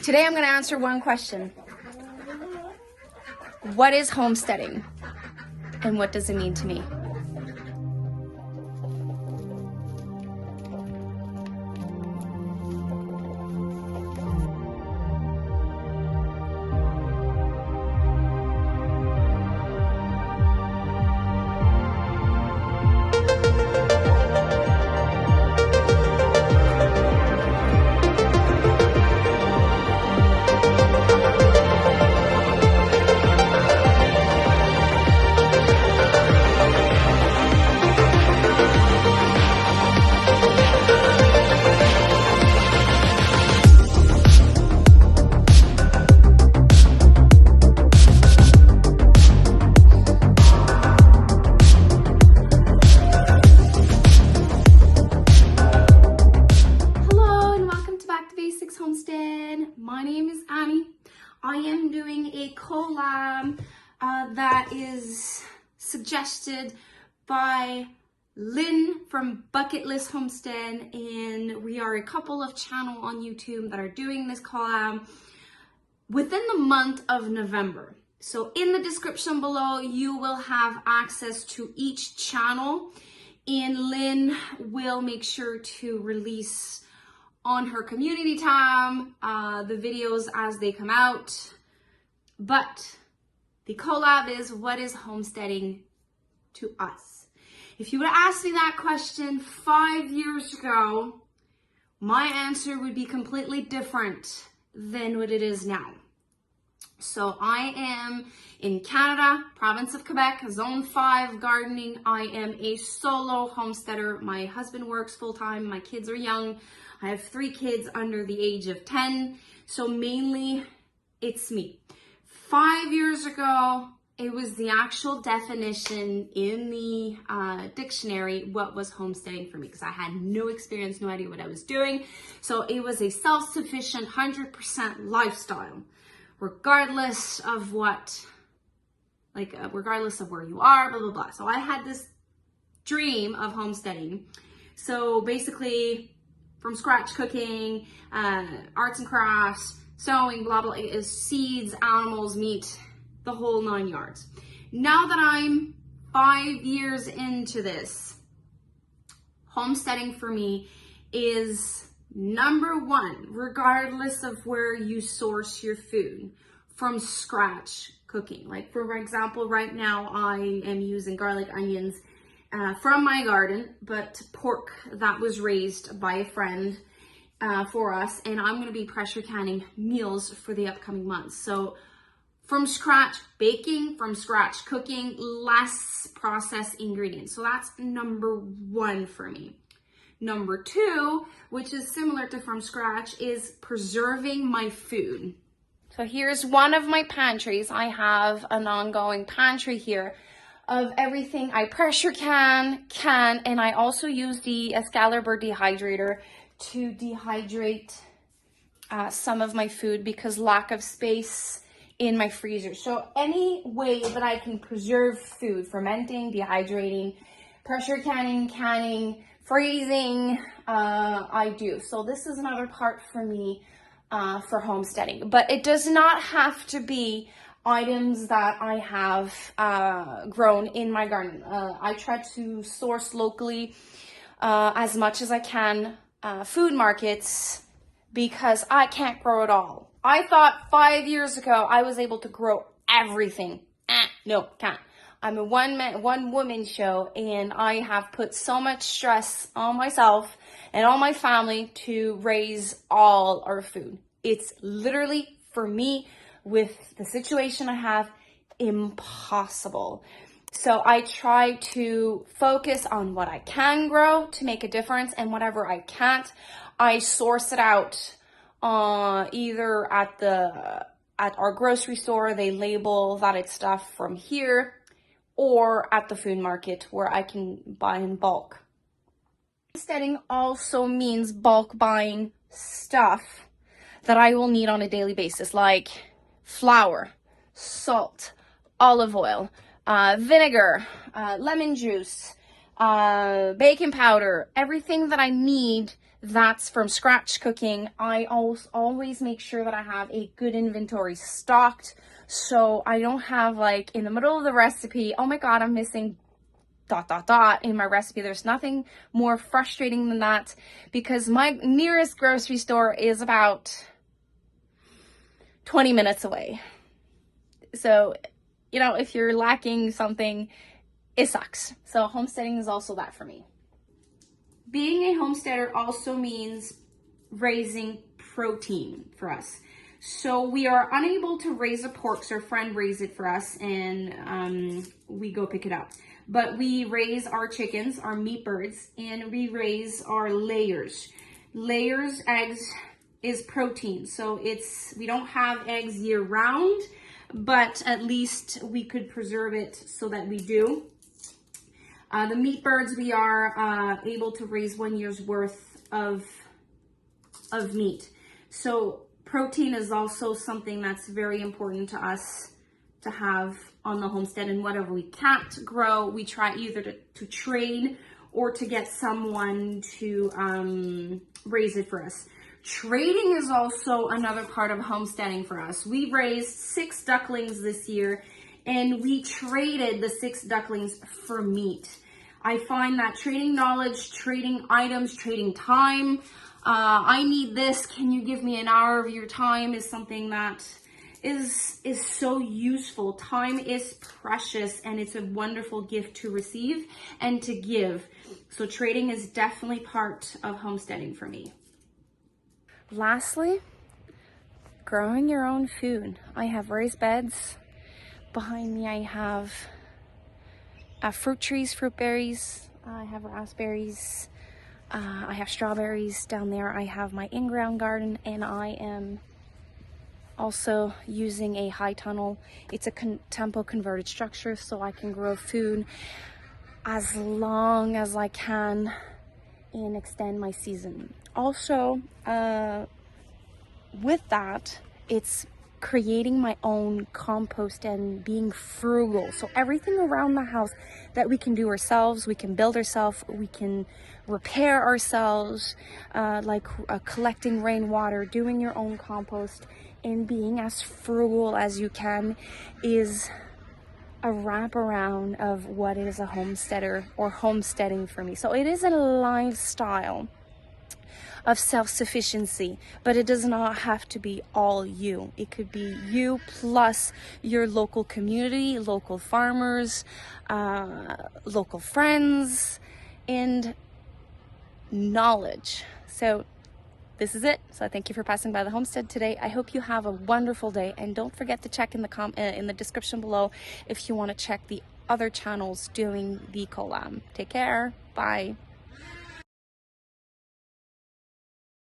Today I'm going to answer one question. What is homesteading? And what does it mean to me? Homestead. My name is Annie. I am doing a collab that is suggested by Lynn from Bucket List Homestead, and we are a couple of channels on YouTube that are doing this collab within the month of November. So in the description below, you will have access to each channel, and Lynn will make sure to release on her community tab the videos as they come out. But the collab is, what is homesteading to us? If you would have asked me that question 5 years ago, my answer would be completely different than what it is now. So I am in Canada, province of Quebec, zone 5 gardening. I am a solo homesteader. My husband works full-time, my kids are young. I have 3 kids under the age of 10, so mainly it's me. 5 years ago, it was the actual definition in the dictionary, what was homesteading for me, because I had no experience, no idea what I was doing. So it was a self-sufficient 100% lifestyle, regardless of what, regardless of where you are, blah, blah, blah. So I had this dream of homesteading. So basically, from scratch cooking, arts and crafts, sewing, blah, blah, is seeds, animals, meat, the whole 9 yards. Now that I'm 5 years into this, homesteading for me is number one, regardless of where you source your food, from scratch cooking. Like for example, right now I am using garlic, onions, from my garden, but pork that was raised by a friend for us, and I'm going to be pressure canning meals for the upcoming months. So from scratch baking, from scratch cooking, less processed ingredients. So that's number one for me. Number two, which is similar to from scratch, is preserving my food. So here's one of my pantries. I have an ongoing pantry here of everything I pressure can, and I also use the Excalibur dehydrator to dehydrate some of my food because lack of space in my freezer. So any way that I can preserve food, fermenting, dehydrating, pressure canning, freezing, I do. So this is another part for me for homesteading, but it does not have to be items that I have grown in my garden. I try to source locally as much as I can, food markets, because I can't grow it all. I thought 5 years ago I was able to grow everything. No, can't. I'm a one woman show, and I have put so much stress on myself and on my family to raise all our food. It's literally, for me, with the situation I have, impossible. So I try to focus on what I can grow to make a difference, and whatever I can't, I source it out either at our grocery store, they label that it's stuff from here, or at the food market where I can buy in bulk. Homesteading also means bulk buying stuff that I will need on a daily basis, like flour, salt, olive oil, vinegar, lemon juice, baking powder, everything that I need that's from scratch cooking. I always make sure that I have a good inventory stocked, so I don't have like in the middle of the recipe, oh my god, I'm missing ... in my recipe. There's nothing more frustrating than that, because my nearest grocery store is about 20 minutes away. So, you know, if you're lacking something, it sucks. So homesteading is also that for me. Being a homesteader also means raising protein for us. So we are unable to raise a pork, so our friend raised it for us, and we go pick it up. But we raise our chickens, our meat birds, and we raise our layers. Layers, eggs, is protein. So we don't have eggs year round, but at least we could preserve it so that we do. The meat birds, we are able to raise 1 year's worth of meat. So protein is also something that's very important to us to have on the homestead, and whatever we can't grow, we try either to trade or to get someone to raise it for us. Trading is also another part of homesteading for us. We raised 6 ducklings this year, and we traded the 6 ducklings for meat. I find that trading knowledge, trading items, trading time, I need this, can you give me an hour of your time, is something that is so useful. Time is precious, and it's a wonderful gift to receive and to give. So trading is definitely part of homesteading for me. Lastly, growing your own food. I have raised beds. Behind me I have fruit trees, fruit berries. I have raspberries. I have strawberries down there. I have my in-ground garden, and I am also using a high tunnel. It's a tempo converted structure, so I can grow food as long as I can and extend my season. Also, with that, it's creating my own compost and being frugal. So everything around the house that we can do ourselves, we can build ourselves, we can repair ourselves, like collecting rainwater, doing your own compost, and being as frugal as you can is a wraparound of what is a homesteader or homesteading for me. So it is a lifestyle of self-sufficiency, but it does not have to be all you. It could be you plus your local community, local farmers, local friends, and knowledge. So this is it. So thank you for passing by the homestead today. I hope you have a wonderful day, and don't forget to check in the description below if you want to check the other channels doing the collab. Take care. Bye.